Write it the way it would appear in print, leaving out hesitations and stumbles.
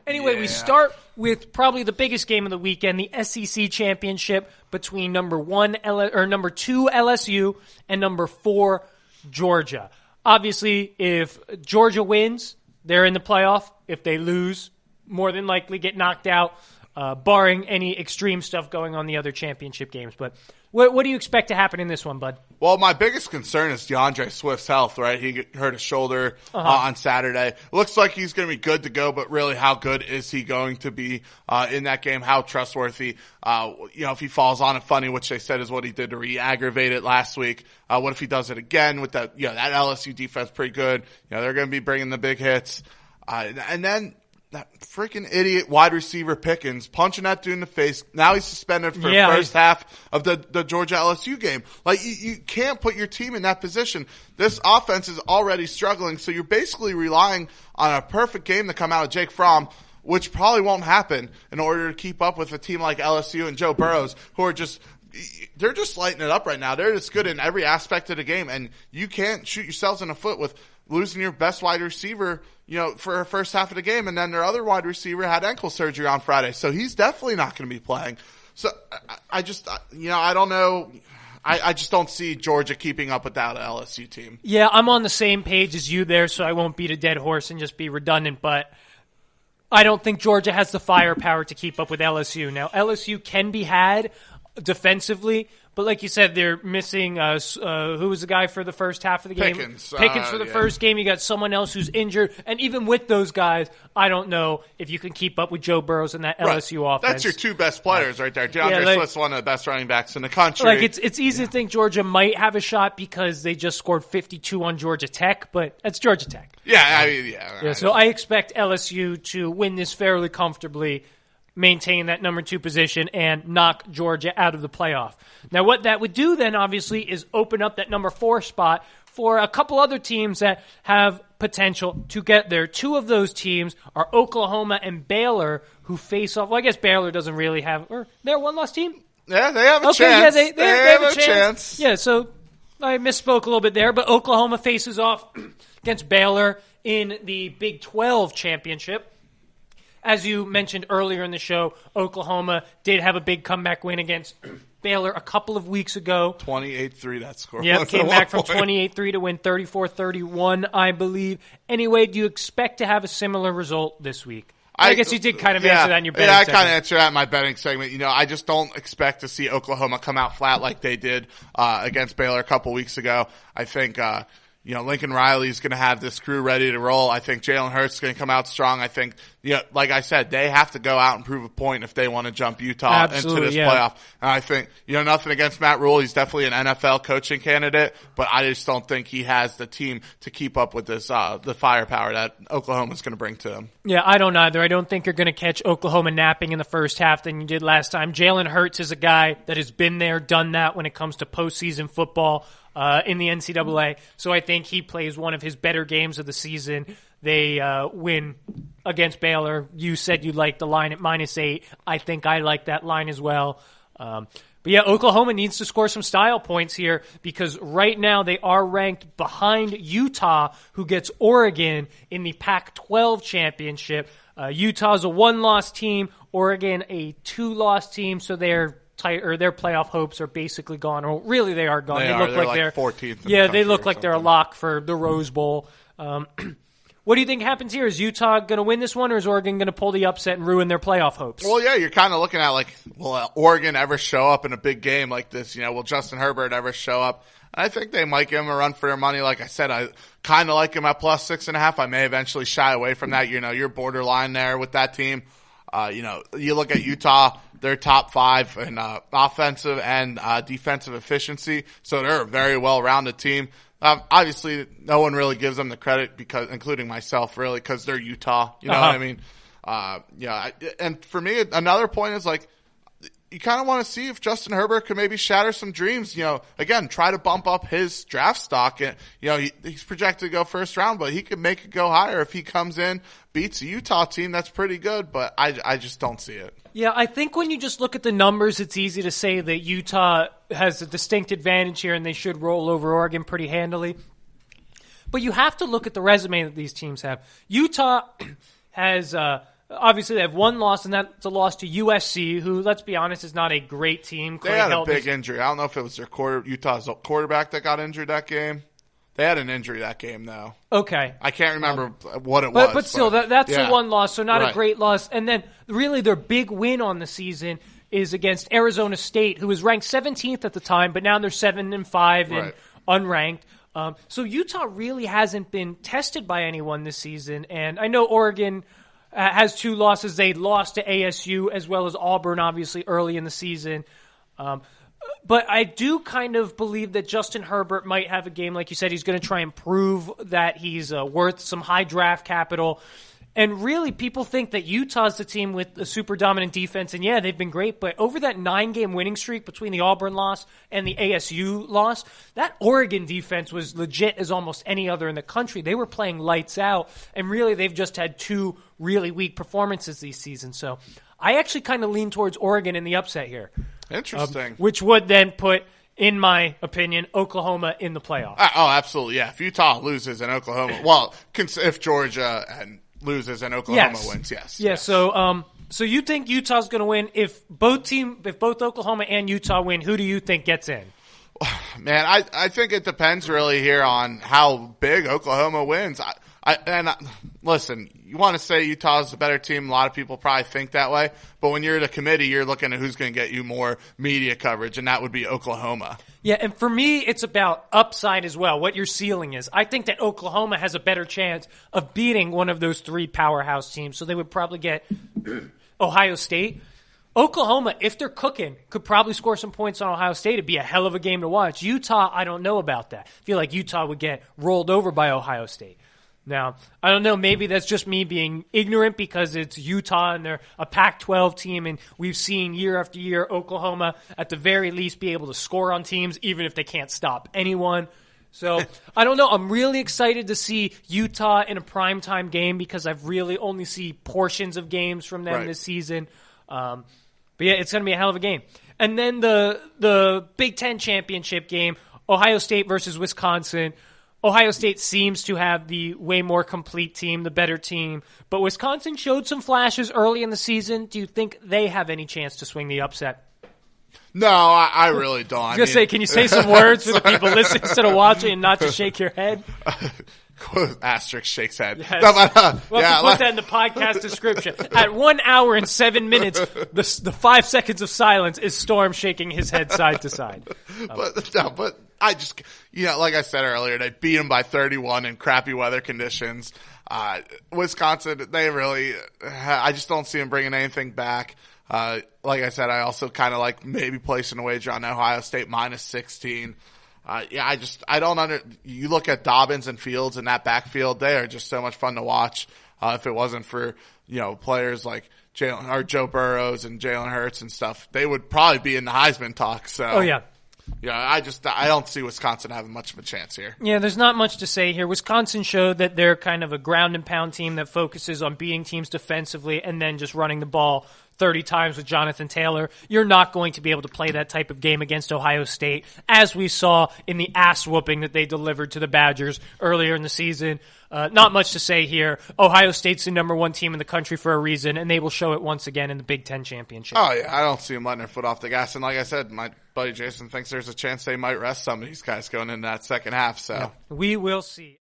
Anyway, we start with probably the biggest game of the weekend, the SEC championship between number 2 LSU and number 4 Georgia. Obviously, if Georgia wins, they're in the playoff. If they lose, more than likely get knocked out, barring any extreme stuff going on the other championship games. But what do you expect to happen in this one, bud? Well, my biggest concern is DeAndre Swift's health, right? He hurt his shoulder on Saturday. Looks like he's going to be good to go, but really how good is he going to be in that game? How trustworthy? If he falls on it funny, which they said is what he did to re-aggravate it last week. What if he does it again with that? That LSU defense pretty good. They're going to be bringing the big hits. And then that freaking idiot wide receiver Pickens punching that dude in the face. Now he's suspended for the first half of the Georgia LSU game. Like, you can't put your team in that position. This offense is already struggling, so you're basically relying on a perfect game to come out of Jake Fromm, which probably won't happen in order to keep up with a team like LSU and Joe Burrows, who are they're just lighting it up right now. They're just good in every aspect of the game, and you can't shoot yourselves in the foot with losing your best wide receiver, for the first half of the game, and then their other wide receiver had ankle surgery on Friday, so he's definitely not going to be playing. So I don't know. I just don't see Georgia keeping up with that LSU team. Yeah, I'm on the same page as you there, so I won't beat a dead horse and just be redundant, but I don't think Georgia has the firepower to keep up with LSU. Now, LSU can be had defensively, but like you said, they're missing who was the guy for the first half of the game? Pickens For the first game. You got someone else who's injured. And even with those guys, I don't know if you can keep up with Joe Burrows and that LSU offense. That's your two best players right there. DeAndre Swift's one of the best running backs in the country. It's easy to think Georgia might have a shot because they just scored 52 on Georgia Tech, but that's Georgia Tech. So I expect LSU to win this fairly comfortably, maintain that number 2 position, and knock Georgia out of the playoff. Now, what that would do then, obviously, is open up that number 4 spot for a couple other teams that have potential to get there. 2 of those teams are Oklahoma and Baylor, who face off. Well, I guess Baylor doesn't really have, or they're a one-loss team? Yeah, they have a chance. Yeah, they have a chance. Yeah, so I misspoke a little bit there, but Oklahoma faces off against Baylor in the Big 12 championship. As you mentioned earlier in the show, Oklahoma did have a big comeback win against Baylor a couple of weeks ago. 28-3 that score. Yeah, came back from 28-3 to win 34-31, I believe. Anyway, do you expect to have a similar result this week? I guess you did kind of answer that in your betting segment. Yeah, I kind of answered that in my betting segment. I just don't expect to see Oklahoma come out flat like they did against Baylor a couple weeks ago. I think Lincoln Riley's going to have this crew ready to roll. I think Jalen Hurts is going to come out strong. I think, like I said, they have to go out and prove a point if they want to jump Utah into this playoff. And I think, nothing against Matt Rule. He's definitely an NFL coaching candidate, but I just don't think he has the team to keep up with this, the firepower that Oklahoma's going to bring to him. Yeah, I don't either. I don't think you're going to catch Oklahoma napping in the first half than you did last time. Jalen Hurts is a guy that has been there, done that when it comes to postseason football. In the NCAA. So I think he plays one of his better games of the season. They win against Baylor. You said you liked the line at -8. I think I like that line as well. But yeah, Oklahoma needs to score some style points here because right now they are ranked behind Utah, who gets Oregon in the Pac-12 championship. Utah's a 1-loss team, Oregon a 2-loss team, so their playoff hopes are basically gone. Or really, they are gone. They look like they're 14th. Yeah, they look like they're a lock for the Rose Bowl. What do you think happens here? Is Utah going to win this one, or is Oregon going to pull the upset and ruin their playoff hopes? Well, yeah, you're kind of looking at will Oregon ever show up in a big game like this? Will Justin Herbert ever show up? I think they might give him a run for their money. Like I said, I kind of like him at +6.5. I may eventually shy away from that. You're borderline there with that team. You look at Utah, they're top 5 in offensive and defensive efficiency, so they're a very well-rounded team. Obviously, no one really gives them the credit, including myself, really, because they're Utah. You know what I mean? And for me, another point is you kind of want to see if Justin Herbert could maybe shatter some dreams. Again, try to bump up his draft stock. And, he's projected to go first round, but he could make it go higher if he comes in, beats a Utah team that's pretty good. But I just don't see it. Yeah, I think when you just look at the numbers, it's easy to say that Utah has a distinct advantage here and they should roll over Oregon pretty handily. But you have to look at the resume that these teams have. Utah has Obviously, they have one loss, and that's a loss to USC, who, let's be honest, is not a great team. They had a big injury. I don't know if it was their Utah's quarterback that got injured that game. They had an injury that game, though. Okay. I can't remember what it was. But still, that's the one loss, so not right. a great loss. And then, really, their big win on the season is against Arizona State, who was ranked 17th at the time, but now they're 7-5 and unranked. So Utah really hasn't been tested by anyone this season. And I know Oregon has 2 losses. They lost to ASU as well as Auburn, obviously, early in the season. But I do kind of believe that Justin Herbert might have a game. Like you said, he's going to try and prove that he's worth some high draft capital. And really, people think that Utah's the team with a super dominant defense. And yeah, they've been great. But over that 9-game winning streak between the Auburn loss and the ASU loss, that Oregon defense was legit as almost any other in the country. They were playing lights out. And really, they've just had 2 really weak performances this season. So I actually kind of lean towards Oregon in the upset here. Interesting. Which would then put, in my opinion, Oklahoma in the playoffs. Oh, absolutely. Yeah. If Utah loses and Oklahoma, well, if Georgia loses and Oklahoma wins, yes. Yeah. So you think Utah's going to win? If both Oklahoma and Utah win, who do you think gets in? Man, I think it depends really here on how big Oklahoma wins. Listen, you want to say Utah's a better team. A lot of people probably think that way. But when you're the committee, you're looking at who's going to get you more media coverage, and that would be Oklahoma. Yeah, and for me, it's about upside as well, what your ceiling is. I think that Oklahoma has a better chance of beating one of those 3 powerhouse teams, so they would probably get Ohio State. Oklahoma, if they're cooking, could probably score some points on Ohio State. It'd be a hell of a game to watch. Utah, I don't know about that. I feel like Utah would get rolled over by Ohio State. Now, I don't know, maybe that's just me being ignorant because it's Utah and they're a Pac-12 team, and we've seen year after year Oklahoma at the very least be able to score on teams even if they can't stop anyone. So, I don't know. I'm really excited to see Utah in a primetime game because I've really only seen portions of games from them this season. But yeah, it's going to be a hell of a game. And then the Big Ten championship game, Ohio State versus Wisconsin. Ohio State seems to have the way more complete team, the better team. But Wisconsin showed some flashes early in the season. Do you think they have any chance to swing the upset? No, I really don't. I was going to say, can you say some words for the people listening instead of watching and not just shake your head? Asterisk shakes head. Yes. We'll have to put that in the podcast description. At 1 hour and 7 minutes, the 5 seconds of silence is Storm shaking his head side to side. But I just, like I said earlier, they beat them by 31 in crappy weather conditions. Wisconsin, I just don't see them bringing anything back. Like I said, I also kind of like maybe placing a wager on Ohio State minus 16. I don't you look at Dobbins and Fields in that backfield, they are just so much fun to watch. If it wasn't for, players like Joe Burrows and Jalen Hurts and stuff, they would probably be in the Heisman talk. So. Oh, yeah. Yeah, I don't see Wisconsin having much of a chance here. Yeah, there's not much to say here. Wisconsin showed that they're kind of a ground and pound team that focuses on beating teams defensively and then just running the ball 30 times with Jonathan Taylor. You're not going to be able to play that type of game against Ohio State, as we saw in the ass whooping that they delivered to the Badgers earlier in the season. Not much to say here. Ohio State's the number 1 team in the country for a reason, and they will show it once again in the Big Ten championship. Oh, yeah. I don't see them letting their foot off the gas. And like I said, my buddy Jason thinks there's a chance they might rest some of these guys going into that second half. So we will see.